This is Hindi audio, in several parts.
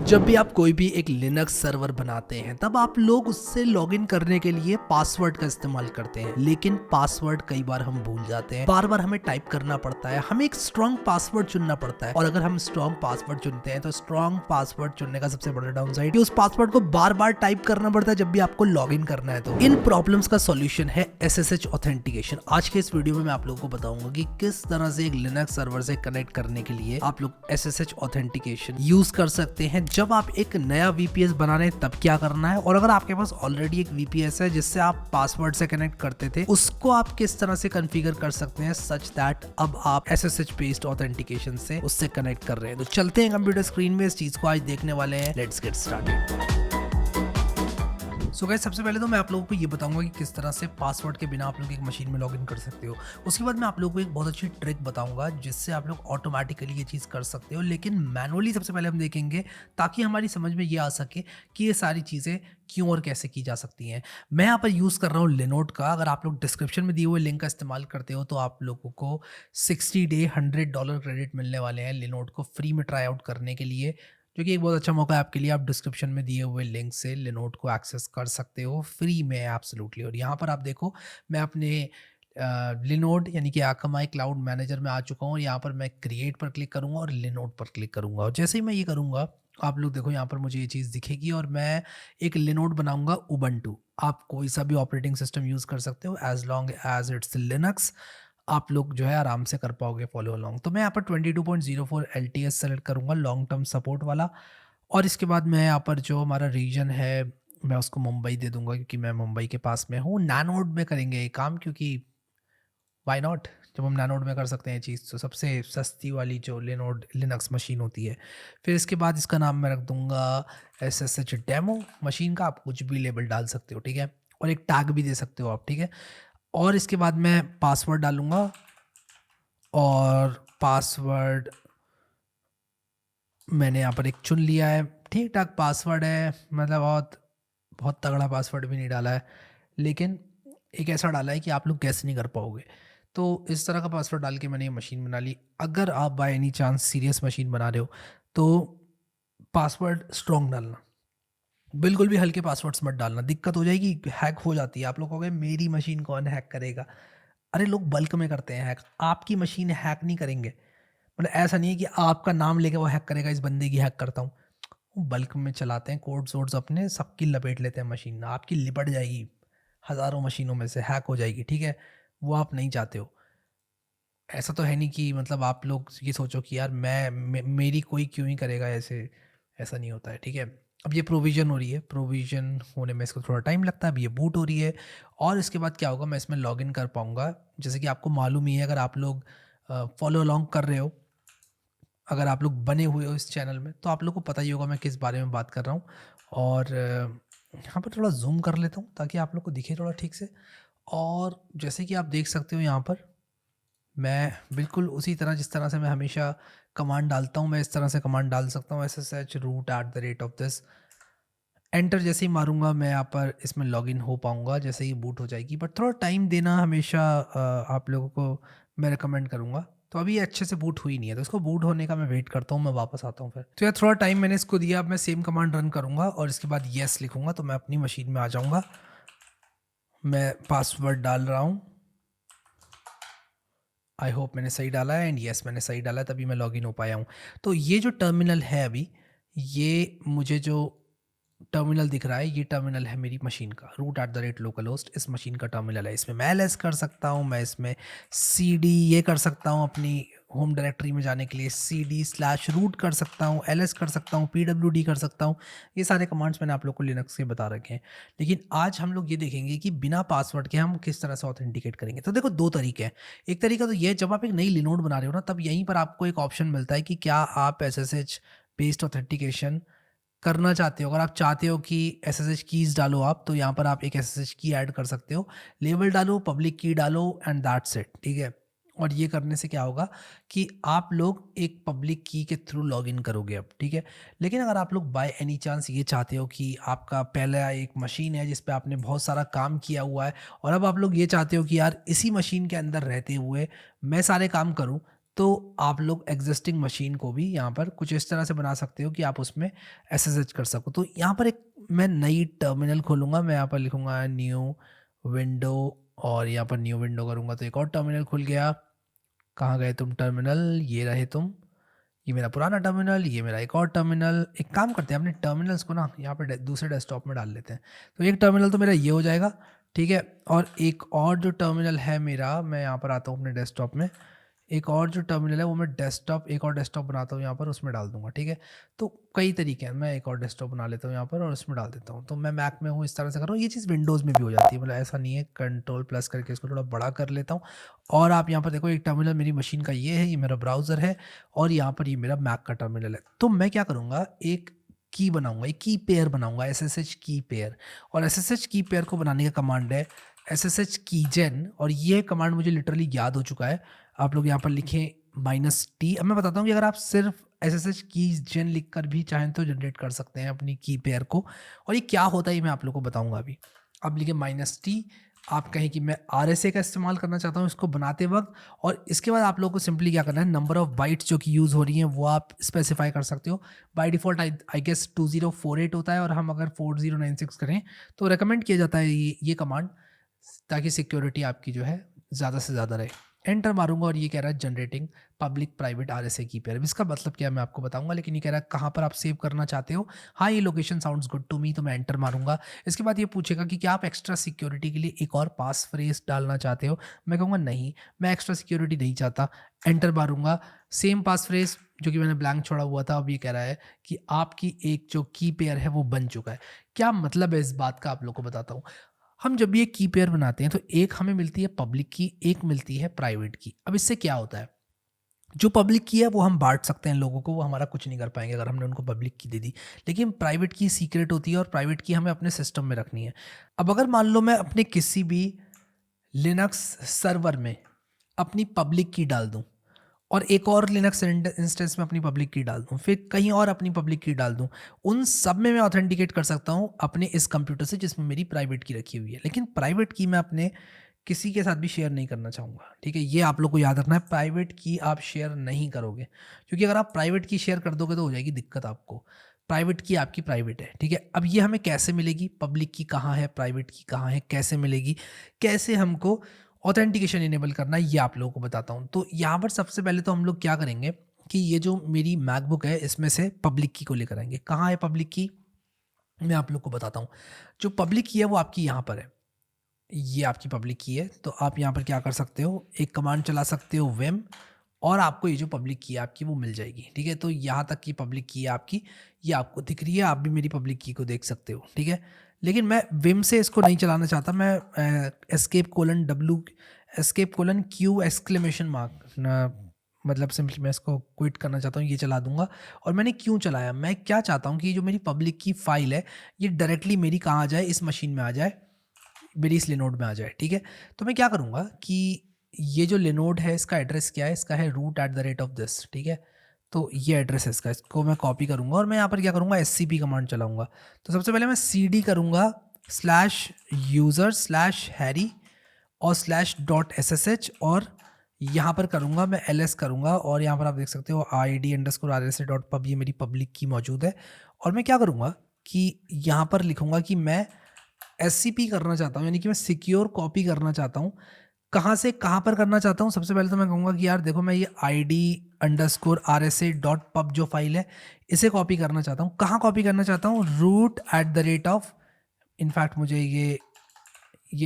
जब भी आप कोई भी एक लिनक्स सर्वर बनाते हैं तब आप लोग उससे लॉगिन करने के लिए पासवर्ड का इस्तेमाल करते हैं, लेकिन पासवर्ड कई बार हम भूल जाते हैं। बार बार हमें टाइप करना पड़ता है, हमें एक स्ट्रॉन्ग पासवर्ड चुनना पड़ता है। और अगर हम स्ट्रॉन्ग पासवर्ड चुनते हैं तो स्ट्रॉन्ग पासवर्ड चुनने का सबसे बड़ा डाउनसाइड कि उस पासवर्ड को बार बार टाइप करना पड़ता है जब भी आपको लॉगिन करना है। तो इन प्रॉब्लम्स का सॉल्यूशन है SSH ऑथेंटिकेशन। आज के इस वीडियो में मैं आप लोगों को बताऊंगा कि किस तरह से एक लिनक्स सर्वर से कनेक्ट करने के लिए आप लोग SSH ऑथेंटिकेशन यूज कर सकते हैं। जब आप एक नया VPS बना रहे हैं तब क्या करना है, और अगर आपके पास ऑलरेडी एक VPS है जिससे आप पासवर्ड से कनेक्ट करते थे, उसको आप किस तरह से कॉन्फ़िगर कर सकते हैं सच दैट अब आप SSH बेस्ड ऑथेंटिकेशन से उससे कनेक्ट कर रहे हैं। तो चलते हैं कंप्यूटर स्क्रीन में, इस चीज को आज देखने वाले हैं। Let's get started. So guys, सबसे पहले तो मैं आप लोगों को ये बताऊंगा कि किस तरह से पासवर्ड के बिना आप लोग एक मशीन में लॉगिन कर सकते हो। उसके बाद मैं आप लोगों को एक बहुत अच्छी ट्रिक बताऊंगा जिससे आप लोग ऑटोमेटिकली ये चीज़ कर सकते हो, लेकिन मैनुअली सबसे पहले हम देखेंगे ताकि हमारी समझ में ये आ सके कि ये सारी चीज़ें क्यों और कैसे की जा सकती हैं। मैं यहाँ पर यूज़ कर रहा हूँ लिनोड का। अगर आप लोग डिस्क्रिप्शन में दिए हुए लिंक का इस्तेमाल करते हो तो आप लोगों को 60 डे $100 क्रेडिट मिलने वाले हैं लिनोड को फ्री में ट्राई आउट करने के लिए, जो कि एक बहुत अच्छा मौका है आपके लिए। आप डिस्क्रिप्शन में दिए हुए लिंक से लिनोड को एक्सेस कर सकते हो फ्री में एब्सोल्युटली। और यहाँ पर आप देखो, मैं अपने लिनोड यानी कि akamai क्लाउड मैनेजर में आ चुका हूँ। और यहाँ पर मैं क्रिएट पर क्लिक करूँगा और लिनोड पर क्लिक करूँगा, और जैसे ही मैं ये करूँगा आप लोग देखो यहाँ पर मुझे ये चीज़ दिखेगी और मैं एक लिनोड बनाऊँगा उबंटू। आप कोई सा भी ऑपरेटिंग सिस्टम यूज़ कर सकते हो as long as it's Linux. आप लोग जो है आराम से कर पाओगे फॉलो अलॉन्ग। तो मैं यहाँ पर 22.04 LTS सेलेक्ट करूँगा, लॉन्ग टर्म सपोर्ट वाला। और इसके बाद मैं यहाँ पर जो हमारा रीजन है मैं उसको मुंबई दे दूंगा, क्योंकि मैं मुंबई के पास में हूँ। नैनोड में करेंगे ये काम, क्योंकि वाई नॉट, जब हम नैनोड में कर सकते हैं चीज़, तो सबसे सस्ती वाली जो लिनोड लिनक्स मशीन होती है। फिर इसके बाद इसका नाम मैं रख दूंगा SSH डेमो मशीन का। आप कुछ भी लेबल डाल सकते हो, ठीक है, और एक टैग भी दे सकते हो आप, ठीक है। और इसके बाद मैं पासवर्ड डालूंगा, और पासवर्ड मैंने यहाँ पर एक चुन लिया है। ठीक ठाक पासवर्ड है, मतलब बहुत बहुत तगड़ा पासवर्ड भी नहीं डाला है, लेकिन एक ऐसा डाला है कि आप लोग गैस नहीं कर पाओगे। तो इस तरह का पासवर्ड डाल के मैंने ये मशीन बना ली। अगर आप by any chance serious machine बना रहे हो तो पासवर्ड स्ट्रॉन्ग डालना, बिल्कुल भी हल्के पासवर्ड्स मत डालना। दिक्कत हो जाएगी, हैक हो जाती है। आप लोग कहोगे मेरी मशीन कौन हैक करेगा। अरे लोग बल्क में करते हैं हैक, आपकी मशीन हैक नहीं करेंगे। मतलब ऐसा नहीं है कि आपका नाम लेके वो हैक करेगा, इस बंदे की हैक करता हूँ। वो बल्क में चलाते हैं कोड सोर्स अपने, सबकी लपेट लेते हैं मशीन, आपकी लिपट जाएगी हज़ारों मशीनों में से, हैक हो जाएगी, ठीक है। वो आप नहीं चाहते हो। ऐसा तो है नहीं कि मतलब आप लोग ये सोचो कि यार मेरी कोई क्यों ही करेगा ऐसे, ऐसा नहीं होता है, ठीक है। अब ये प्रोविज़न हो रही है, प्रोविज़न होने में इसको थोड़ा टाइम लगता है। अब ये बूट हो रही है, और इसके बाद क्या होगा, मैं इसमें लॉगिन कर पाऊँगा। जैसे कि आपको मालूम ही है, अगर आप लोग फॉलो अलॉन्ग कर रहे हो, अगर आप लोग बने हुए हो इस चैनल में, तो आप लोग को पता ही होगा मैं किस बारे में बात कर रहा हूँ। और यहाँ पर थोड़ा जूम कर लेता हूँ ताकि आप लोग को दिखे थोड़ा ठीक से। और जैसे कि आप देख सकते हो यहाँ पर मैं बिल्कुल उसी तरह जिस तरह से मैं हमेशा कमांड डालता हूँ, मैं इस तरह से कमांड डाल सकता हूँ SSH root @. एंटर जैसे ही मारूंगा मैं यहाँ पर इसमें लॉगिन हो पाऊँगा जैसे ही बूट हो जाएगी। बट थोड़ा टाइम देना हमेशा आप लोगों को मैं रिकमेंड करूँगा। तो अभी ये अच्छे से बूट हुई नहीं है, तो इसको बूट होने का मैं वेट करता हूँ, मैं वापस आता हूँ फिर। तो यार थोड़ा टाइम मैंने इसको दिया। अब मैं सेम कमांड रन करूँगा और इसके बाद येस लिखूँगा, तो मैं अपनी मशीन में आ जाऊँगा। मैं पासवर्ड डाल रहा हूँ, आई होप मैंने सही डाला है, एंड येस मैंने सही डाला है, तभी मैं लॉगिन हो पाया हूँ। तो ये जो टर्मिनल है अभी, ये मुझे जो टर्मिनल दिख रहा है, ये टर्मिनल है मेरी मशीन का। root@localhost इस मशीन का टर्मिनल है। इसमें मैं ls कर सकता हूँ, मैं इसमें cd ये कर सकता हूँ, अपनी होम डायरेक्टरी में जाने के लिए cd/root कर सकता हूँ, ls कर सकता हूँ, pwd कर सकता हूँ। ये सारे कमांड्स मैंने आप लोग को लिनक्स के बता रखे हैं। लेकिन आज हम लोग ये देखेंगे कि बिना पासवर्ड के हम किस तरह से ऑथेंटिकेट करेंगे। तो देखो, दो तरीके हैं। एक तरीका तो ये है, जब आप एक नई लिनोड बना रहे हो ना, तब यहीं पर आपको एक ऑप्शन मिलता है कि क्या आप SSH बेस्ड ऑथेंटिकेशन करना चाहते हो। अगर आप चाहते हो कि SSH कीज़ डालो आप, तो यहाँ पर आप एक SSH की ऐड कर सकते हो। लेबल डालो, पब्लिक की डालो, एंड दैट्स इट, ठीक है। और ये करने से क्या होगा कि आप लोग एक पब्लिक की के थ्रू लॉगिन करोगे अब, ठीक है। लेकिन अगर आप लोग बाय एनी चांस ये चाहते हो कि आपका पहला एक मशीन है जिस पे आपने बहुत सारा काम किया हुआ है, और अब आप लोग ये चाहते हो कि यार इसी मशीन के अंदर रहते हुए मैं सारे काम करूं, तो आप लोग एग्जिस्टिंग मशीन को भी यहाँ पर कुछ इस तरह से बना सकते हो कि आप उसमें SSH कर सको। तो यहाँ पर एक मैं नई टर्मिनल खोलूँगा, मैं यहाँ पर लिखूँगा न्यू विंडो और यहाँ पर न्यू विंडो करूँगा तो एक और टर्मिनल खुल गया। कहाँ गए तुम टर्मिनल, ये रहे तुम, ये मेरा पुराना टर्मिनल, ये मेरा एक और टर्मिनल। एक काम करते हैं अपने टर्मिनल्स को ना यहाँ पर दूसरे डेस्कटॉप में डाल लेते हैं। तो एक टर्मिनल तो मेरा ये हो जाएगा, ठीक है। और एक और जो टर्मिनल है मेरा, मैं यहाँ पर आता हूँ अपने डेस्कटॉप में, एक और जो टर्मिनल है वो मैं डेस्कटॉप, एक और डेस्कटॉप बनाता हूँ यहाँ पर, उसमें डाल दूंगा, ठीक है। तो कई तरीके हैं, मैं एक और डेस्कटॉप बना लेता हूँ यहाँ पर और उसमें डाल देता हूँ। तो मैं मैक में हूँ, इस तरह से कर रहा हूँ। ये चीज़ विंडोज़ में भी हो जाती है, मतलब ऐसा नहीं है। कंट्रोल प्लस करके इसको थोड़ा बड़ा कर लेता हूँ और आप यहाँ पर देखो एक टर्मिनल मेरी मशीन का ये है, ये मेरा ब्राउज़र है और यहाँ पर ये मेरा मैक का टर्मिनल है। तो मैं क्या करूँगा, एक की बनाऊंगा, एक की पेयर बनाऊंगा, SSH की पेयर। और SSH की पेयर को बनाने का कमांड है SSH कीजेन, और ये कमांड मुझे लिटरली याद हो चुका है। आप लोग यहाँ पर लिखें -t। अब मैं बताता हूँ कि अगर आप सिर्फ SSH कीजेन लिख कर भी चाहें तो जनरेट कर सकते हैं अपनी की पेयर को। और ये क्या होता है ये मैं आप लोग को बताऊँगा अभी। अब लिखे -t, आप कहें कि मैं RSA का इस्तेमाल करना चाहता हूँ इसको बनाते वक्त, और इसके बाद आप लोगों को सिंपली क्या करना है, नंबर ऑफ बाइट्स जो कि यूज़ हो रही हैं वो आप स्पेसिफाई कर सकते हो। बाय डिफ़ॉल्ट आई गेस 2048 होता है, और हम अगर 4096 करें तो रिकमेंड किया जाता है ये कमांड, ताकि सिक्योरिटी आपकी जो है ज़्यादा से ज़्यादा रहे। एंटर मारूंगा और ये कह रहा है जनरेटिंग पब्लिक प्राइवेट RSA की पेयर। इसका मतलब क्या है मैं आपको बताऊंगा, लेकिन ये कह रहा है कहाँ पर आप सेव करना चाहते हो। हाँ, ये location sounds good to me, तो मैं एंटर मारूंगा। इसके बाद ये पूछेगा कि क्या आप एक्स्ट्रा सिक्योरिटी के लिए एक और पास फ्रेज डालना चाहते हो। मैं कहूँगा नहीं, मैं एक्स्ट्रा सिक्योरिटी नहीं चाहता। एंटर मारूंगा, सेम पास फ्रेज जो कि मैंने ब्लैंक छोड़ा हुआ था, अब ये कह रहा है कि आपकी एक जो की पेयर है वो बन चुका है। क्या मतलब है इस बात का आप लोग को बताता हूँ। हम जब ये की पेयर बनाते हैं तो एक हमें मिलती है पब्लिक की, एक मिलती है प्राइवेट की। अब इससे क्या होता है, जो पब्लिक की है वो हम बांट सकते हैं लोगों को, वो हमारा कुछ नहीं कर पाएंगे अगर हमने उनको पब्लिक की दे दी। लेकिन प्राइवेट की सीक्रेट होती है और प्राइवेट की हमें अपने सिस्टम में रखनी है। अब अगर मान लो मैं अपने किसी भी लिनक्स सर्वर में अपनी पब्लिक की डाल दूं और एक और लिनक्स इंस्टेंस में अपनी पब्लिक की डाल दूं, फिर कहीं और अपनी पब्लिक की डाल दूं, उन सब में मैं ऑथेंटिकेट कर सकता हूं अपने इस कंप्यूटर से जिसमें मेरी प्राइवेट की रखी हुई है। लेकिन प्राइवेट की मैं अपने किसी के साथ भी शेयर नहीं करना चाहूँगा, ठीक है। ये आप लोग को याद रखना है, प्राइवेट की आप शेयर नहीं करोगे, क्योंकि अगर आप प्राइवेट की शेयर कर दोगे तो हो जाएगी दिक्कत आपको। प्राइवेट की आपकी प्राइवेट है, ठीक है। अब ये हमें कैसे मिलेगी, पब्लिक की कहाँ है, प्राइवेट की कहाँ है, कैसे मिलेगी, कैसे हमको ऑथेंटिकेशन इनेबल करना है, ये आप लोगों को बताता हूँ। तो यहाँ पर सबसे पहले तो हम लोग क्या करेंगे कि ये जो मेरी मैकबुक है इसमें से पब्लिक की को लेकर आएंगे। कहाँ है पब्लिक की, मैं आप लोग को बताता हूँ। जो पब्लिक की है वो आपकी यहाँ पर है, ये आपकी पब्लिक की है। तो आप यहाँ पर क्या कर सकते हो, एक कमांड चला सकते हो विम, और आपको ये जो पब्लिक की है आपकी वो मिल जाएगी, ठीक है। तो यहाँ तक की पब्लिक की है आपकी, ये आपको दिख रही है, आप भी मेरी पब्लिक की को देख सकते हो, ठीक है। लेकिन मैं विम से इसको नहीं चलाना चाहता, मैं एस्केप:\Q एक्सक्लेमेशन मार्क, मतलब सिंपली मैं इसको क्विट करना चाहता हूँ, ये चला दूंगा। और मैंने क्यों चलाया, मैं क्या चाहता हूँ कि जो मेरी पब्लिक की फाइल है ये डायरेक्टली मेरी कहाँ आ जाए, इस मशीन में आ जाए, मेरी इस लिनोड में आ जाए, ठीक है। तो मैं क्या करूँगा कि ये जो लिनोड है इसका एड्रेस क्या है, इसका है root@this, ठीक है। तो ये एड्रेस है इसका, इसको मैं कॉपी करूँगा और मैं यहाँ पर क्या करूँगा, scp कमांड चलाऊँगा। तो सबसे पहले मैं cd करूँगा /user/harry और /.ssh, और यहाँ पर करूँगा मैं ls करूँगा, और यहाँ पर आप देख सकते हो id_rsa.pub, ये मेरी पब्लिक की मौजूद है। और मैं क्या करूँगा कि यहाँ पर लिखूँगा कि मैं SCP करना चाहता हूँ, यानी कि मैं सिक्योर कॉपी करना चाहता हूँ। कहाँ से कहाँ पर करना चाहता हूँ, सबसे पहले तो मैं कहूँगा कि यार देखो मैं ये id_rsa.pub जो फाइल है इसे कॉपी करना चाहता हूँ। कहाँ कॉपी करना चाहता हूँ, root@, इनफैक्ट मुझे ये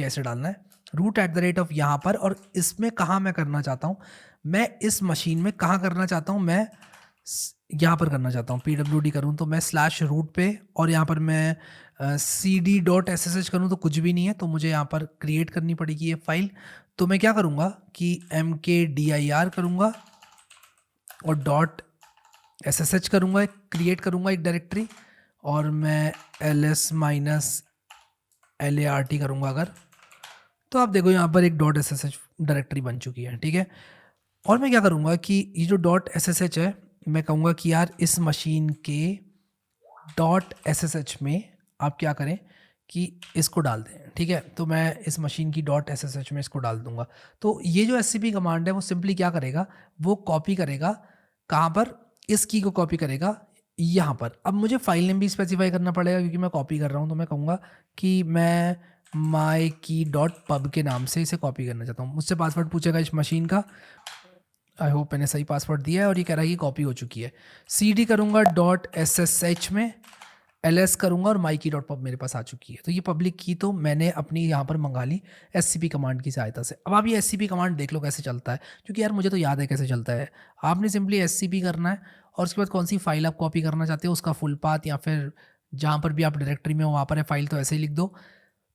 ऐसे डालना है, root@ यहाँ पर। और इसमें कहाँ मैं करना चाहता हूँ, मैं इस मशीन में कहाँ करना चाहता हूँ, मैं यहाँ पर करना चाहता हूँ। pwd करूँ तो मैं /root पे, और यहाँ पर मैं cd.ssh करूँ तो कुछ भी नहीं है, तो मुझे यहाँ पर क्रिएट करनी पड़ेगी ये फाइल। तो मैं क्या करूँगा कि mkdir करूँगा और .ssh करूँगा, क्रिएट करूँगा एक डायरेक्टरी, और मैं ls-lart करूँगा अगर, तो आप देखो यहाँ पर एक .ssh डायरेक्टरी बन चुकी है, ठीक है। और मैं क्या करूँगा कि ये जो .ssh है, मैं कहूँगा कि यार इस मशीन के .ssh में आप क्या करें कि इसको डाल दें, ठीक है। तो मैं इस मशीन की डॉट SSH में इसको डाल दूंगा। तो ये जो SCP कमांड है वो सिंपली क्या करेगा, वो कॉपी करेगा कहाँ पर, इस की को कॉपी करेगा यहाँ पर। अब मुझे फाइल नेम भी स्पेसिफाई करना पड़ेगा क्योंकि मैं कॉपी कर रहा हूँ। तो मैं कहूँगा कि मैं my_key.pub के नाम से इसे कॉपी करना चाहता हूँ। मुझसे पासवर्ड पूछेगा इस मशीन का। आई होप मैंने सही पासवर्ड दिया है और ये कह रहा है कि कॉपी हो चुकी है। CD करूँगा .ssh में, ls करूँगा और my_key.pub मेरे पास आ चुकी है। तो ये पब्लिक की तो मैंने अपनी यहाँ पर मंगा ली SCP कमांड की सहायता से। अब आप ये SCP कमांड देख लो कैसे चलता है, क्योंकि यार मुझे तो याद है कैसे चलता है। आपने सिंपली SCP करना है और उसके बाद कौन सी फाइल आप कॉपी करना चाहते हो उसका फुल पाथ, या फिर जहाँ पर भी आप डायरेक्टरी में हो वहाँ पर है फाइल, तो ऐसे ही लिख दो।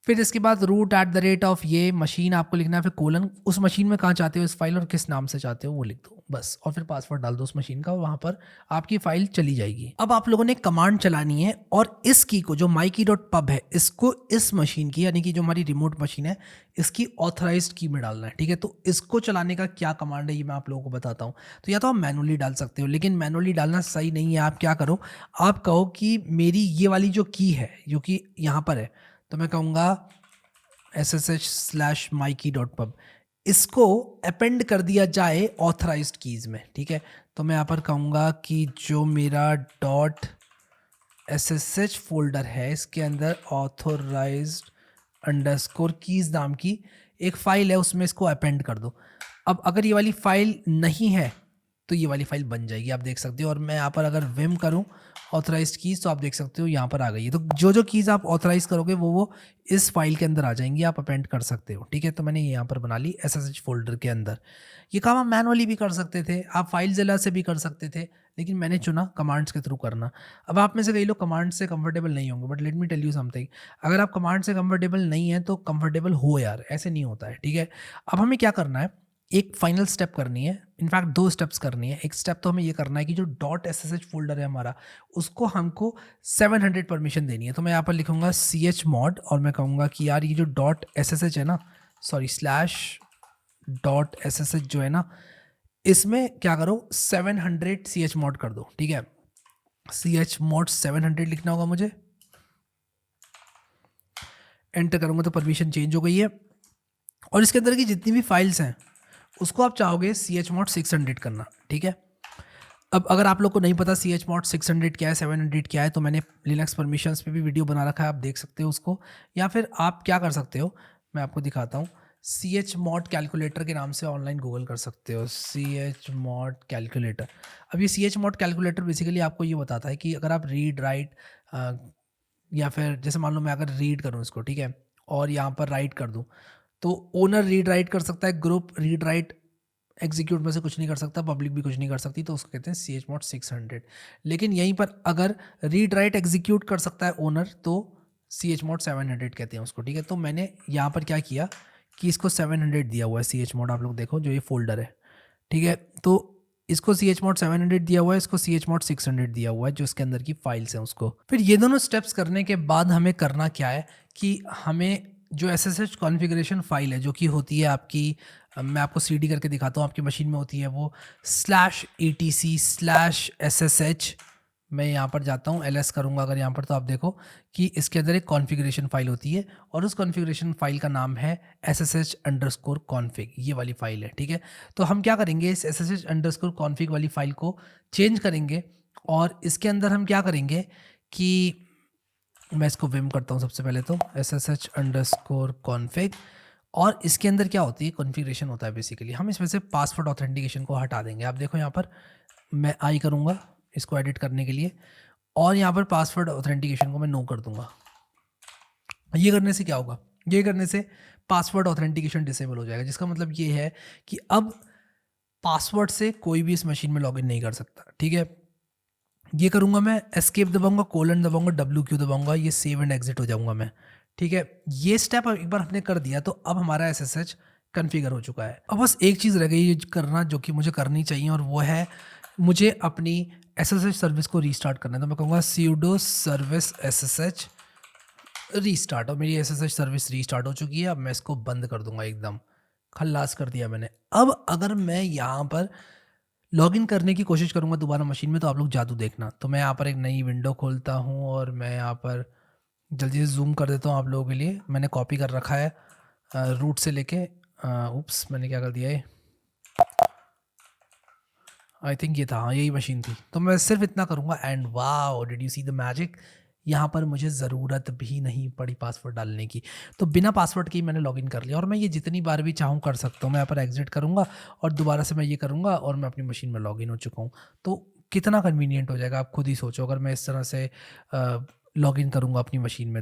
फिर इसके बाद root@, ये मशीन आपको लिखना है, फिर कोलन उस मशीन में कहाँ चाहते हो इस फाइल और किस नाम से चाहते हो वो लिख दो बस, और फिर पासवर्ड डाल दो उस मशीन का, वहाँ पर आपकी फाइल चली जाएगी। अब आप लोगों ने कमांड चलानी है और इस की को जो my_key.pub है इसको इस मशीन की, यानी कि जो हमारी रिमोट मशीन है, इसकी ऑथराइज्ड की में डालना है, ठीक है। तो इसको चलाने का क्या कमांड है ये मैं आप लोगों को बताता हूँ। तो या तो आप मैनुअली डाल सकते हो, लेकिन मैनुअली डालना सही नहीं है। आप क्या करो, आप कहो कि मेरी ये वाली जो की है जो कि यहाँ पर है, तो मैं कहूँगा SSH/my_key.pub, इसको अपेंड कर दिया जाए ऑथराइज्ड कीज़ में, ठीक है। तो मैं यहाँ पर कहूँगा कि जो मेरा .ssh फोल्डर है इसके अंदर authorized_keys नाम की एक फ़ाइल है, उसमें इसको अपेंड कर दो। अब अगर ये वाली फ़ाइल नहीं है तो ये वाली फ़ाइल बन जाएगी, आप देख सकते हो। और मैं यहाँ पर अगर विम करूँ ऑथराइज्ड कीज़ तो आप देख सकते हो यहाँ पर आ गई है। तो जो जो कीज़ आप ऑथराइज करोगे वो इस फाइल के अंदर आ जाएंगी, आप अपेंड कर सकते हो, ठीक है। तो मैंने यहाँ पर बना ली SSH फोल्डर के अंदर। ये काम आप मैनुअली भी कर सकते थे, आप फाइलज़िला से भी कर सकते थे, लेकिन मैंने चुना कमांड्स के थ्रू करना। अब आप में से कई लोग कमांड्स से कंफर्टेबल नहीं होंगे, but let me tell you something, अगर आप कमांड से कंफर्टेबल नहीं है तो कंफर्टेबल हो यार, ऐसे नहीं होता है, ठीक है। अब हमें क्या करना है, एक फाइनल स्टेप करनी है, इनफैक्ट 2 स्टेप्स करनी है। एक स्टेप तो हमें ये करना है कि जो .ssh फोल्डर है हमारा, उसको हमको 700 परमिशन देनी है। तो मैं यहाँ पर लिखूंगा chmod और मैं कहूँगा कि यार ये जो .ssh है ना, सॉरी /.ssh जो है ना, इसमें क्या करो 700 chmod कर दो, ठीक है। chmod 700 लिखना होगा मुझे, एंटर करूँगा तो परमिशन चेंज हो गई है। और इसके अंदर की जितनी भी फाइल्स हैं उसको आप चाहोगे chmod 600 करना, ठीक है। अब अगर आप लोग को नहीं पता chmod 600 क्या है, 700 क्या है, तो मैंने लिनक्स परमिशंस पे भी वीडियो बना रखा है, आप देख सकते हो उसको। या फिर आप क्या कर सकते हो, मैं आपको दिखाता हूँ, chmod कैलकुलेटर के नाम से ऑनलाइन गूगल कर सकते हो, chmod कैलकुलेटर। अब ये chmod कैलकुलेटर बेसिकली आपको ये बताता है कि अगर आप रीड राइट, या फिर जैसे मान लो मैं अगर रीड करूँ इसको, ठीक है, और यहाँ पर राइट कर दूँ, तो ओनर रीड राइट कर सकता है, ग्रुप रीड राइट एग्जीक्यूट में से कुछ नहीं कर सकता, पब्लिक भी कुछ नहीं कर सकती, तो उसको कहते हैं chmod 600। लेकिन यहीं पर अगर रीड राइट एग्जीक्यूट कर सकता है ओनर तो chmod 700 कहते हैं उसको, ठीक है। तो मैंने यहाँ पर क्या किया कि इसको 700 दिया हुआ है chmod, आप लोग देखो जो ये फोल्डर है, ठीक है। तो इसको chmod 700 दिया हुआ है, इसको chmod 600 दिया हुआ है, जो इसके अंदर की फाइल्स हैं उसको। फिर ये दोनों स्टेप्स करने के बाद हमें करना क्या है कि हमें जो SSH कॉन्फ़िगरेशन फाइल है जो कि होती है आपकी, मैं आपको CD करके दिखाता हूँ, आपकी मशीन में होती है वो /etc/SSH। मैं यहाँ पर जाता हूँ, ls करूँगा अगर यहाँ पर, तो आप देखो कि इसके अंदर एक कॉन्फ़िगरेशन फाइल होती है और उस कॉन्फ़िगरेशन फाइल का नाम है SSH_config, ये वाली फाइल है, ठीक है। तो हम क्या करेंगे, इस SSH_config वाली फाइल को चेंज करेंगे और इसके अंदर हम क्या करेंगे कि मैं इसको विम करता हूँ सबसे पहले, तो SSH_config, और इसके अंदर क्या होती है, कॉन्फ़िगरेशन होता है बेसिकली। हम इसमें से पासवर्ड ऑथेंटिकेशन को हटा देंगे। आप देखो यहाँ पर मैं आई करूँगा इसको एडिट करने के लिए, और यहाँ पर पासवर्ड ऑथेंटिकेशन को मैं नो कर दूंगा। ये करने से क्या होगा, ये करने से पासवर्ड ऑथेंटिकेशन डिसेबल हो जाएगा, जिसका मतलब ये है कि अब पासवर्ड से कोई भी इस मशीन में लॉगिन नहीं कर सकता, ठीक है। ये करूँगा मैं, एस्केप दबाऊंगा, कोलन दबाऊंगा, WQ दबाऊंगा, ये सेव एंड एग्जिट हो जाऊंगा मैं, ठीक है। ये स्टेप एक बार हमने कर दिया तो अब हमारा SSH कन्फिगर हो चुका है। अब बस एक चीज़ रह गई है करना, जो कि मुझे करनी चाहिए, और वो है मुझे अपनी SSH सर्विस को रीस्टार्ट करना है। तो मैं कहूँगा sudo service SSH रीस्टार्ट, और मेरी SSH सर्विस रीस्टार्ट हो चुकी है। अब मैं इसको बंद कर दूंगा, एकदम खल्लास कर दिया मैंने। अब अगर मैं यहाँ पर लॉगिन करने की कोशिश करूँगा दोबारा मशीन में, तो आप लोग जादू देखना। तो मैं यहाँ पर एक नई विंडो खोलता हूँ और मैं यहाँ पर जल्दी से जूम कर देता हूँ आप लोगों के लिए। मैंने कॉपी कर रखा है रूट से लेके। उप्स, मैंने क्या कर दिया है, आई थिंक ये था, हाँ यही मशीन थी। तो मैं सिर्फ इतना करूँगा and wow, did you see the magic. यहाँ पर मुझे ज़रूरत भी नहीं पड़ी पासवर्ड डालने की। तो बिना पासवर्ड के ही मैंने लॉगिन कर लिया और मैं ये जितनी बार भी चाहूँ कर सकता हूँ। मैं यहाँ पर एग्जिट करूँगा और दोबारा से मैं ये करूँगा और मैं अपनी मशीन में लॉगिन हो चुका हूँ। तो कितना कन्वीनियंट हो जाएगा, आप खुद ही सोचो, अगर मैं इस तरह से लॉगिन करूँगा अपनी मशीन में।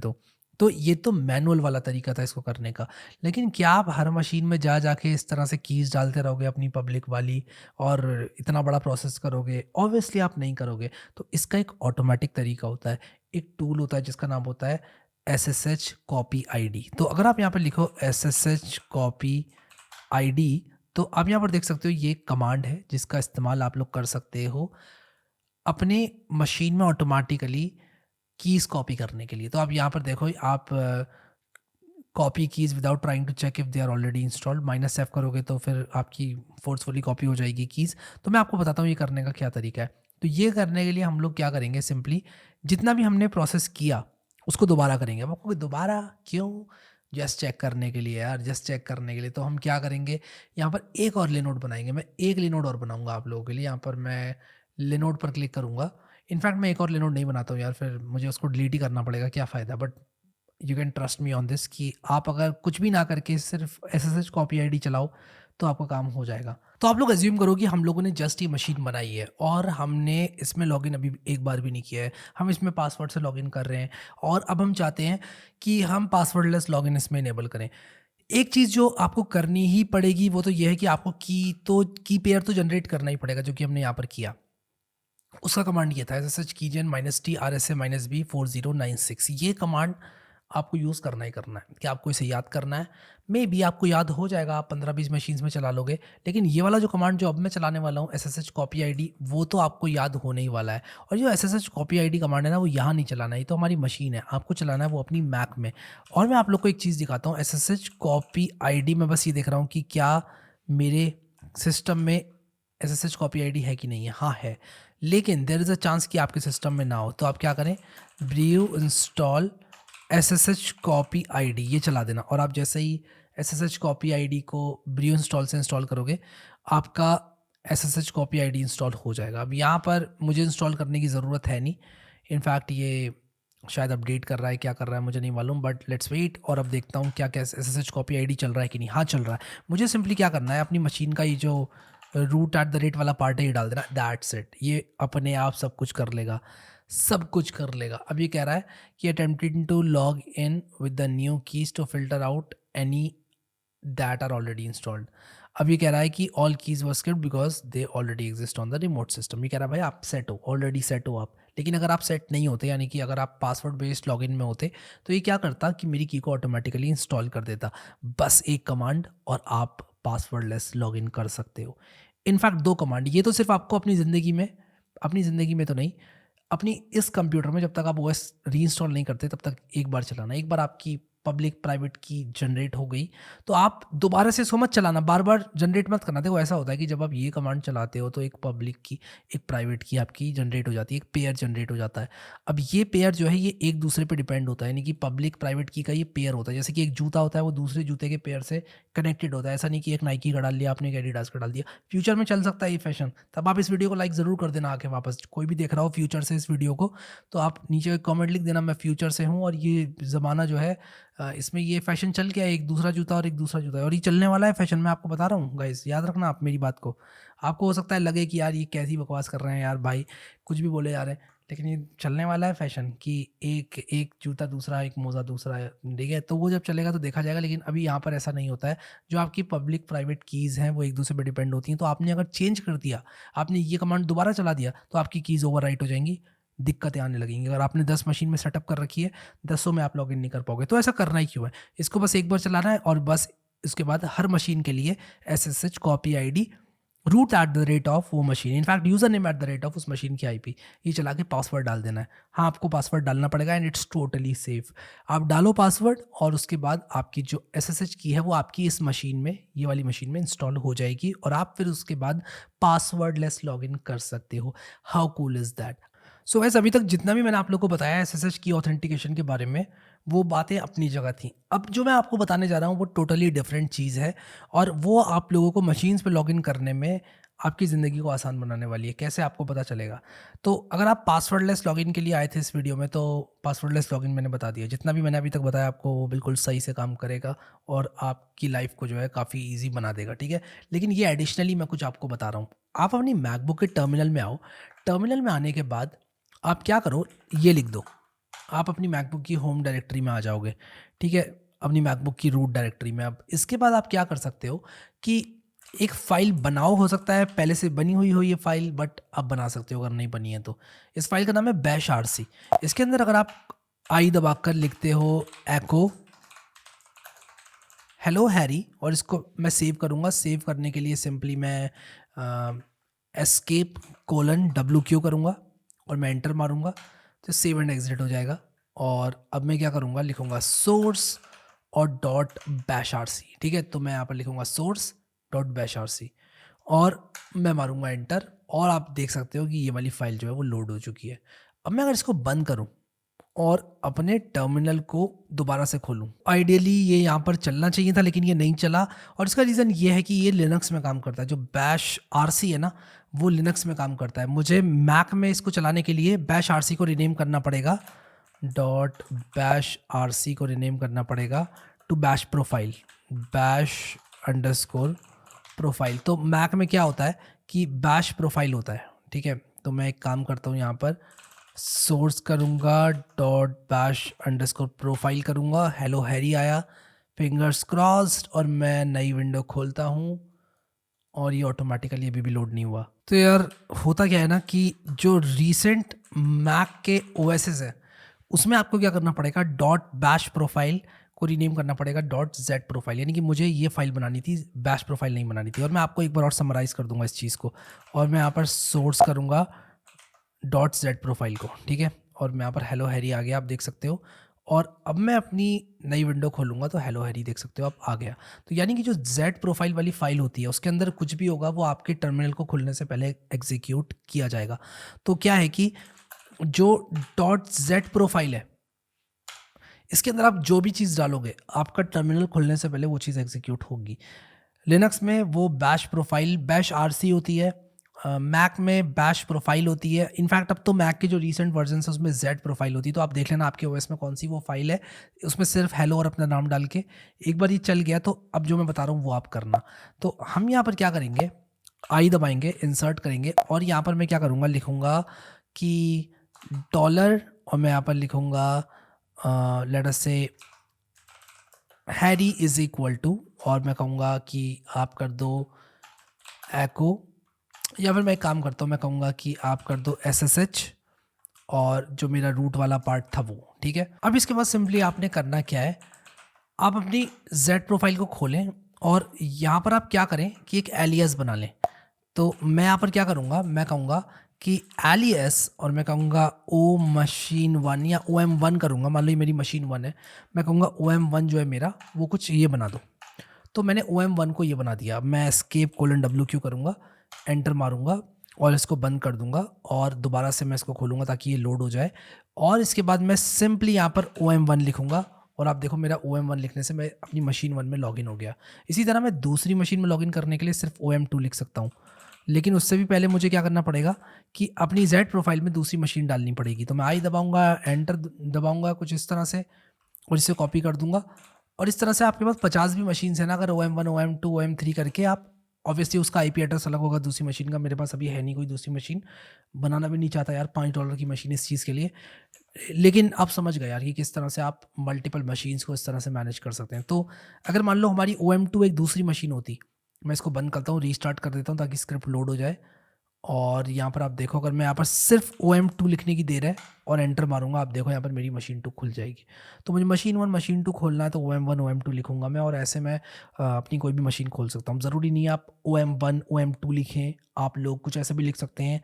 तो ये तो मैनुअल वाला तरीका था इसको करने का। लेकिन क्या आप हर मशीन में जा जाके इस तरह से कीज़ डालते रहोगे अपनी पब्लिक वाली और इतना बड़ा प्रोसेस करोगे? ऑब्वियसली आप नहीं करोगे। तो इसका एक ऑटोमेटिक तरीका होता है, एक टूल होता है जिसका नाम होता है SSH कॉपी आईडी। तो अगर आप यहाँ पे लिखो SSH कॉपी आईडी, तो आप यहाँ पर देख सकते हो ये एक कमांड है जिसका इस्तेमाल आप लोग कर सकते हो अपने मशीन में ऑटोमेटिकली कीज़ कॉपी करने के लिए। तो आप यहाँ पर देखो, आप copy keys without trying to check if they are already installed, -F करोगे तो फिर आपकी फोर्सफुली कॉपी हो जाएगी कीज़। तो मैं आपको बताता हूँ ये करने का क्या तरीका है। तो ये करने के लिए हम लोग क्या करेंगे, सिंपली जितना भी हमने प्रोसेस किया उसको दोबारा करेंगे। अब आपको दोबारा क्यों? जस्ट चेक करने के लिए यार, जस्ट चेक करने के लिए। तो हम क्या करेंगे, यहाँ पर एक और लिनोड बनाएंगे। मैं एक लिनोड और बनाऊंगा आप लोगों के लिए। यहाँ पर मैं लिनोड पर क्लिक करूँगा। इनफैक्ट मैं एक और लिनोड नहीं बनाता हूँ यार, फिर मुझे उसको डिलीट ही करना पड़ेगा, क्या फ़ायदा। But you can trust me on this कि आप अगर कुछ भी ना करके सिर्फ SSH कॉपी आईडी चलाओ तो आपका काम हो जाएगा। तो आप लोग एज्यूम करो कि हम लोगों ने जस्ट ये मशीन बनाई है और हमने इसमें लॉगिन अभी एक बार भी नहीं किया है। हम इसमें पासवर्ड से लॉगिन कर रहे हैं और अब हम चाहते हैं कि हम पासवर्डलेस लॉगिन इसमें इनेबल करें। एक चीज़ जो आपको करनी ही पड़ेगी वो तो ये है कि आपको की पेयर तो जनरेट करना ही पड़ेगा, जो कि हमने यहाँ पर किया। उसका कमांड ये था SSH कीजन -T RSA -B 4096। ये कमांड आपको यूज़ करना ही करना है। क्या आपको इसे याद करना है? मे बी आपको याद हो जाएगा, आप 15-20 मशीन्स में चला लोगे। लेकिन ये वाला जो कमांड जो अब मैं चलाने वाला हूँ SSH कॉपी आईडी, वो तो आपको याद होने ही वाला है। और जो SSH कॉपी आईडी कमांड है ना, वो यहाँ नहीं चलाना है, ये तो हमारी मशीन है। आपको चलाना है वो अपनी मैक में। और मैं आप लोग को एक चीज़ दिखाता हूँ, SSH कॉपी आईडी में बस ये देख रहा हूँ कि क्या मेरे सिस्टम में SSH कॉपी आईडी है कि नहीं है। हाँ है, लेकिन देयर इज़ अ चांस कि आपके सिस्टम में ना हो। तो आप क्या करें, ब्रीव इंस्टॉल SSH कॉपी आईडी ये चला देना। और आप जैसे ही SSH कॉपी आईडी को ब्रीव इंस्टॉल से इंस्टॉल करोगे, आपका SSH कॉपी आईडी इंस्टॉल हो जाएगा। अब यहाँ पर मुझे इंस्टॉल करने की ज़रूरत है नहीं। इनफैक्ट ये शायद अपडेट कर रहा है, क्या कर रहा है मुझे नहीं मालूम, बट लेट्स वेट। और अब देखता हूँ क्या क्या SSH कॉपी आईडी चल रहा है कि नहीं। हाँ चल रहा है। मुझे सिंपली क्या करना है, अपनी मशीन का ये जो root@ वाला पार्ट है ये डाल देना, दैट्स इट। ये अपने आप सब कुछ कर लेगा, सब कुछ कर लेगा। अब ये कह रहा है कि attempting to log in with the new keys to filter out any that are already installed. अब ये कह रहा है कि all keys were skipped because they already exist on the remote system. ये कह रहा है भाई आप सेट हो, ऑलरेडी सेट हो आप। लेकिन अगर आप सेट नहीं होते, यानी कि अगर आप पासवर्ड बेस्ड लॉगिन में होते, तो ये क्या करता कि मेरी की को ऑटोमेटिकली इंस्टॉल कर देता। बस एक कमांड और आप पासवर्डलेस लॉगिन कर सकते हो। इनफैक्ट 2 कमांड, ये तो सिर्फ आपको अपनी ज़िंदगी में तो नहीं, अपनी इस कंप्यूटर में जब तक आप OS रीइंस्टॉल नहीं करते तब तक एक बार चलाना। एक बार आपकी पब्लिक प्राइवेट की जनरेट हो गई तो आप दोबारा से इसको मत चलाना, बार बार जनरेट मत करना। देखो ऐसा होता है कि जब आप ये कमांड चलाते हो तो एक पब्लिक की, एक प्राइवेट की आपकी जनरेट हो जाती है, एक पेयर जनरेट हो जाता है। अब ये पेयर जो है ये एक दूसरे पे डिपेंड होता है, यानी कि पब्लिक प्राइवेट की का ये पेयर होता है। जैसे कि एक जूता होता है वो दूसरे जूते के पेयर से कनेक्टेड होता है। ऐसा नहीं कि एक नाइकी का डाल लिया आपने, एक एडिडास का डाल दिया। फ्यूचर में चल सकता है ये फैशन, तब आप इस वीडियो को लाइक ज़रूर कर देना आके वापस। कोई भी देख रहा हो फ्यूचर से इस वीडियो को तो आप नीचे कमेंट लिख देना मैं फ्यूचर से हूँ और ये ज़माना जो है इसमें ये फैशन चल गया है, एक दूसरा जूता और एक दूसरा जूता है, और ये चलने वाला है फैशन। मैं आपको बता रहा हूँ गाइस, याद रखना आप मेरी बात को। आपको हो सकता है लगे कि यार ये कैसी बकवास कर रहे हैं यार भाई, कुछ भी बोले जा रहे हैं, लेकिन ये चलने वाला है फैशन कि एक जूता दूसरा, एक मोज़ा दूसरा है, ठीक है। तो वो जब चलेगा तो देखा जाएगा, लेकिन अभी यहाँ पर ऐसा नहीं होता है। जो आपकी पब्लिक प्राइवेट कीज़ हैं वो एक दूसरे पर डिपेंड होती हैं। तो आपने अगर चेंज कर दिया, आपने ये कमांड दोबारा चला दिया, तो आपकी कीज़ ओवरराइट हो जाएंगी, दिक्कतें आने लगेंगी। अगर आपने 10 मशीन में सेटअप कर रखी है, 10 में आप लॉगिन नहीं कर पाओगे। तो ऐसा करना ही क्यों है, इसको बस एक बार चलाना है और बस इसके बाद हर मशीन के लिए SSH copy ID root@ of वो machine, in fact user name @ of उस मशीन की IP, ये चला के पासवर्ड डाल देना है। हाँ आपको पासवर्ड डालना पड़ेगा एंड इट्स टोटली सेफ। आप डालो पासवर्ड और उसके बाद आपकी जो SSH की है वो आपकी इस मशीन में, ये वाली मशीन में इंस्टॉल हो जाएगी और आप फिर उसके बाद पासवर्डलेस लॉगिन कर सकते हो। How cool is that. So वैसे अभी तक जितना भी मैंने आप लोगों को बताया एसएसएच की ऑथेंटिकेशन के बारे में, वो बातें अपनी जगह थी। अब जो मैं आपको बताने जा रहा हूँ वो टोटली डिफरेंट चीज़ है और वो आप लोगों को मशीन्स पे लॉगिन करने में आपकी ज़िंदगी को आसान बनाने वाली है। कैसे आपको पता चलेगा? तो अगर आप पासवर्डलेस लॉगिन के लिए आए थे इस वीडियो में, तो पासवर्डलेस लॉगिन मैंने बता दिया। जितना भी मैंने अभी तक बताया आपको वो बिल्कुल सही से काम करेगा और आपकी लाइफ़ को जो है काफ़ी ईज़ी बना देगा, ठीक है? लेकिन ये एडिशनली मैं कुछ आपको बता रहा हूँ। आप अपनी मैकबुक के टर्मिनल में आओ। टर्मिनल में आने के बाद आप क्या करो, ये लिख दो। आप अपनी मैकबुक की होम डायरेक्टरी में आ जाओगे, ठीक है? अपनी मैकबुक की रूट डायरेक्टरी में। अब इसके बाद आप क्या कर सकते हो कि एक फ़ाइल बनाओ, हो सकता है पहले से बनी हुई हो ये फ़ाइल, बट आप बना सकते हो अगर नहीं बनी है तो। इस फ़ाइल का नाम है बैश आरसी। इसके अंदर अगर आप आई दबाकर लिखते हो एको हेलो हैरी और इसको मैं सेव करूँगा। सेव करने के लिए सिंपली मैं एस्केप कोलन WQ करूँगा और मैं एंटर मारूँगा तो सेव एंड एग्जिट हो जाएगा। और अब मैं क्या करूँगा, लिखूँगा सोर्स और डॉट बैश आर सी, ठीक है? तो मैं यहाँ पर लिखूँगा source dot bash R C और मैं मारूँगा एंटर और आप देख सकते हो कि ये वाली फाइल जो है वो लोड हो चुकी है। अब मैं अगर इसको बंद करूँ और अपने टर्मिनल को दोबारा से खोलूं, आइडियली ये यहाँ पर चलना चाहिए था लेकिन ये नहीं चला और इसका रीज़न ये है कि ये लिनक्स में काम करता है। जो बैश आरसी है ना, वो लिनक्स में काम करता है। मुझे मैक में इसको चलाने के लिए बैश आरसी को रिनेम करना पड़ेगा, डॉट बैश आरसी को रिनेम करना पड़ेगा to bash profile, bash underscore profile. तो मैक में क्या होता है कि बैश प्रोफाइल होता है, ठीक है? तो मैं एक काम करता हूँ, यहाँ पर सोर्स करूँगा डॉट बैश अंडरस्कोर प्रोफाइल करूँगा, हेलो हैरी आया, फिंगर्स क्रॉस्ड, और मैं नई विंडो खोलता हूँ और ये ऑटोमेटिकली अभी भी लोड नहीं हुआ। तो यार होता क्या है ना कि जो रीसेंट मैक के ओएसएस है उसमें आपको क्या करना पड़ेगा, डॉट बैश प्रोफाइल को रीनेम करना पड़ेगा डॉट जेड प्रोफाइल, यानी कि मुझे ये फाइल बनानी थी, बैश प्रोफाइल नहीं बनानी थी। और मैं आपको एक बार और समराइज़ कर दूंगा इस चीज़ को और मैं यहाँ पर सोर्स करूँगा डॉट जेड प्रोफाइल को, ठीक है? और मैं यहाँ पर हेलो हैरी आ गया, आप देख सकते हो। और अब मैं अपनी नई विंडो खोलूँगा तो हेलो हैरी देख सकते हो आप आ गया। तो यानी कि जो जेड प्रोफाइल वाली फ़ाइल होती है उसके अंदर कुछ भी होगा वो आपके टर्मिनल को खुलने से पहले एग्जीक्यूट किया जाएगा। तो क्या है कि जो डॉट जेड प्रोफाइल है इसके अंदर आप जो भी चीज़ डालोगे आपका टर्मिनल खुलने से पहले वो चीज़ एग्जीक्यूट होगी। लिनक्स में वो बैश प्रोफाइल बैश आरसी होती है, मैक में बैश प्रोफाइल होती है। इनफैक्ट अब तो मैक के जो रीसेंट वर्जन है उसमें जेड प्रोफाइल होती है। तो आप देख लेना आपके ओएस में कौन सी वो फाइल है, उसमें सिर्फ हेलो और अपना नाम डाल के एक बार ये चल गया तो अब जो मैं बता रहा हूँ वो आप करना। तो हम यहाँ पर क्या करेंगे, आई दबाएंगे, इंसर्ट करेंगे और यहाँ पर मैं क्या करूँगा, लिखूँगा कि डॉलर और मैं यहाँ पर लिखूँगा लेट अस से हैरी इज इक्वल टू, और मैं कहूँगा कि आप कर दो एको, या फिर मैं एक काम करता हूँ, मैं कहूँगा कि आप कर दो SSH और जो मेरा रूट वाला पार्ट था वो, ठीक है? अब इसके बाद सिंपली आपने करना क्या है, आप अपनी Z प्रोफाइल को खोलें और यहाँ पर आप क्या करें कि एक एलियास बना लें। तो मैं यहाँ पर क्या करूँगा, मैं कहूँगा कि एलियास और मैं कहूँगा ओ मशीन 1 या OM1 करूँगा। मान लो ये मेरी मशीन 1 है, मैं कहूँगा OM1 जो है मेरा वो कुछ ये बना दो। तो मैंने OM1 को ये बना दिया। मैं एस्केप कोलन WQ करूँगा, एंटर मारूँगा और इसको बंद कर दूँगा और दोबारा से मैं इसको खोलूँगा ताकि ये लोड हो जाए। और इसके बाद मैं सिंपली यहाँ पर OM1 लिखूँगा और आप देखो मेरा OM1 लिखने से मैं अपनी मशीन 1 में लॉगिन हो गया। इसी तरह मैं दूसरी मशीन में लॉगिन करने के लिए सिर्फ OM2 लिख सकता हूँ, लेकिन उससे भी पहले मुझे क्या करना पड़ेगा कि अपनी Z प्रोफाइल में दूसरी मशीन डालनी पड़ेगी। तो मैं आई दबाऊँगा, एंटर दबाऊँगा कुछ इस तरह से और इसे कॉपी कर दूँगा। और इस तरह से आपके पास 50 भी मशीन है ना, अगर OM1 OM2 OM3 करके आप, ऑब्वियसली उसका IP एड्रेस अलग होगा दूसरी मशीन का। मेरे पास अभी है नहीं कोई दूसरी मशीन, बनाना भी नहीं चाहता यार $5 की मशीन इस चीज़ के लिए, लेकिन आप समझ गए यार कि किस तरह से आप मल्टीपल मशीन्स को इस तरह से मैनेज कर सकते हैं। तो अगर मान लो हमारी OM2 एक दूसरी मशीन होती, मैं इसको बंद करता हूँ, रीस्टार्ट कर देता हूँ ताकि स्क्रिप्ट लोड हो जाए। और यहाँ पर आप देखो अगर मैं यहाँ पर सिर्फ OM2 लिखने की देर है और एंटर मारूंगा, आप देखो यहाँ पर मेरी मशीन 2 खुल जाएगी। तो मुझे मशीन 1 मशीन 2 खोलना है तो OM1 OM2 लिखूंगा मैं, और ऐसे मैं अपनी कोई भी मशीन खोल सकता हूँ। ज़रूरी नहीं है आप OM1 OM2 लिखें, आप लोग कुछ ऐसे भी लिख सकते हैं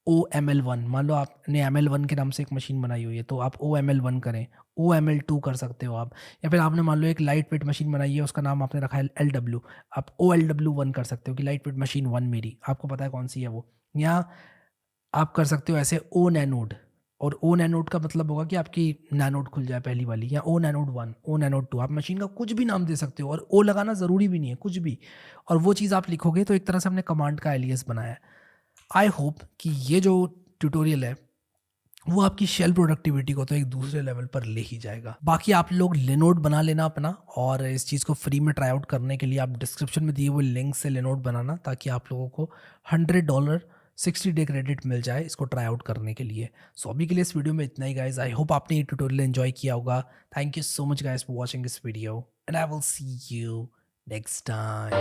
OML1। मान लो आपने ML1 के नाम से एक मशीन बनाई हुई है तो आप OML1 करें, OML2 कर सकते हो आप, या फिर आपने मान लो एक लाइट वेट मशीन बनाई है उसका नाम आपने रखा है LW, आप OLW1 कर सकते हो कि लाइट वेट मशीन 1 मेरी, आपको पता है कौन सी है वो। यहाँ आप कर सकते हो ऐसे ओ नैनोड, और ओ नैनोड का मतलब होगा कि आपकी नैनोड खुल जाए पहली वाली, या ओ नैनोड 1, ओ नैनोड 2, आप मशीन का कुछ भी नाम दे सकते हो, और ओ लगाना ज़रूरी भी नहीं है, कुछ भी। और वो चीज़ आप लिखोगे तो एक तरह से हमने कमांड का एलियास बनाया है। आई होप कि ये जो ट्यूटोरियल है वो आपकी शेल प्रोडक्टिविटी को तो एक दूसरे लेवल पर ले ही जाएगा। बाकी आप लोग लिनोड बना लेना अपना, और इस चीज़ को फ्री में ट्राई आउट करने के लिए आप डिस्क्रिप्शन में दिए हुए लिंक से लिनोड बनाना, ताकि आप लोगों को $100 60 डे क्रेडिट मिल जाए इसको ट्राई आउट करने के लिए। सो अभी के लिए इस वीडियो में इतना ही गाइज। आई होप आपने ये ट्यूटोरियल एंजॉय किया होगा। Thank you so much guys for watching this video, and I will see you next time.